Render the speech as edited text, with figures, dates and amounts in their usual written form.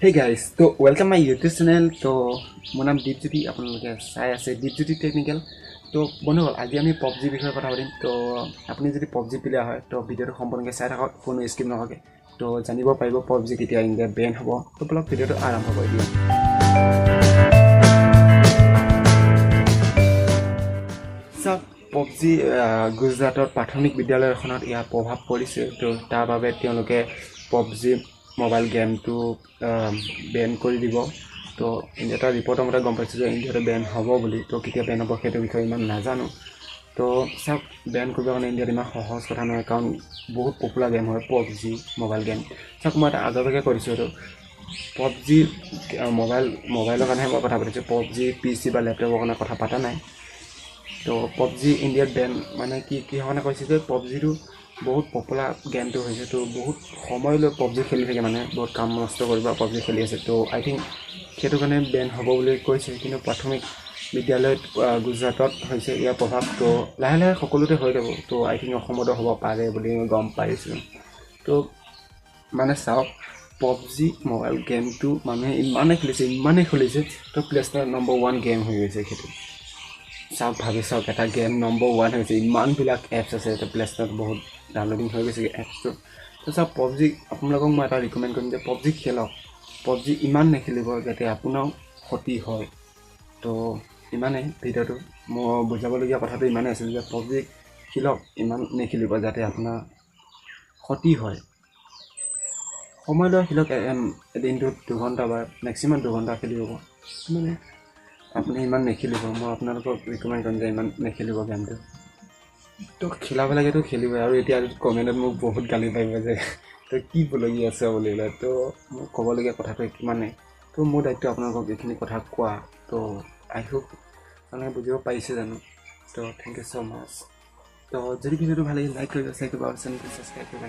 Hey guys, so welcome my YouTube channel. So মোৰ নাম দীপজ্যোতি আপোনালোকে চাই আছে দীপজ্যোতি টেকনিক্যাল। তো বন্ধুসকল আজি আমি PUBG বিষয়ে কথা পাতিম। তো আপুনি যদি PUBG প্লেয়াৰ হয় তো ভিডিঅ'টো সম্পূৰ্ণকৈ চাই থাকক, কোনো স্কিপ নকৰাকৈ। তো জানিব পাৰিব PUBG কেতিয়া ইণ্ডিয়া বেন হ'ব। তো বলক ভিডিঅ'টো আৰম্ভ কৰি দিওঁ। চাওক PUBG গুজৰাটৰ প্ৰাথমিক বিদ্যালয় এখনত ইয়াৰ প্ৰভাৱ পৰিছে। তো তাৰ বাবে তেওঁলোকে PUBG মোবাইল গেমটো বেন কৰি দিব। তো এটা ৰিপৰ্টৰ মতে গম পাইছোঁ যে ইণ্ডিয়াতে বেন হ'ব বুলি। তো কেতিয়া বেন হ'ব সেইটো বিষয়ে ইমান নাজানো। তো চাওক বেন কৰিবৰ কাৰণে ইণ্ডিয়াত ইমান সহজ কথা নহয়, কাৰণ বহুত পপুলাৰ গেম হয় PUBG মোবাইল গেম। চাওক মই এটা আগলৈকে কৰিছোঁ এইটো PUBG মোবাইলৰ কাৰণেহে মই কথা পাতিছোঁ। PUBG PC বা লেপটপৰ কাৰণে কথা পতা নাই। তো PUBG ইণ্ডিয়াত বেন মানে কিহৰ কাৰণে কৈছে যে PUBGটো বহুত পপুলাৰ গেমটো হৈছে। তো বহুত সময়লৈ PUBG খেলি থাকে, মানে বহুত কাম নষ্ট কৰিব PUBG খেলি আছে। তো আই থিংক সেইটো কাৰণে বেন হ'ব বুলি কৈছে। কিন্তু প্ৰাথমিক বিদ্যালয়ত গুজৰাটত হৈছে ইয়াৰ প্ৰভাৱ। তো লাহে লাহে সকলোতে হৈ যাব। তো আই থিংক অসমতো হ'ব পাৰে বুলি মই গম পাইছোঁ। তো মানে চাওক PUBG মোবাইল গেমটো মানুহে ইমানেই খেলিছে তো প্লে ষ্ট'ৰ নম্বৰ 1 গেম হৈ গৈছে সেইটো। চাওক ভাবি চাওক, এটা গেম নম্বৰ 1 হৈছে, ইমানবিলাক এপছ আছে তো প্লে ষ্ট'ৰত বহুত ডাউনলোডিং হৈ গৈছে এপছটো। তো চাওক PUBG আপোনালোকক মই এটা ৰিকমেণ্ড কৰিম যে PUBG খেলক। PUBG ইমান নেখেলিব যাতে আপোনাৰো ক্ষতি হয়। তো ইমানেই ভিডিঅ'টো মই বুজাবলগীয়া কথাটো ইমানেই আছিল যে PUBG খেলক, ইমান নেখেলিব যাতে আপোনাৰ ক্ষতি হয়। সময় লৈ খেলক, দিনটোত 2 ঘণ্টা বা মেক্সিমাম 2 ঘণ্টা খেলিব। মানে আপুনি ইমান নেখেলিব, মই আপোনালোকক ৰিকমেণ্ড কৰিম যে ইমান নেখেলিব গেমটো। তো খেলাবিলাকেতো খেলিবই। আৰু এতিয়া কমেণ্টত মোক বহুত গালি পাৰিব যে তই কি বলগীয়া আছে বুলিলে। তো মোক ক'বলগীয়া কথাটো ইমানেই। তো মোৰ দায়িত্ব আপোনালোকক এইখিনি কথা কোৱা। তো আই হোপ আপোনালোকে বুজিব পাৰিছে জানো। তো থেংক ইউ ছ' মাছ। তো যদি ভিডিঅ'টো ভাল লাগে লাইক কৰিব, শ্বেয়াৰ কৰিব আৰু চেনেলটো ছাবস্ক্ৰাইব কৰিব।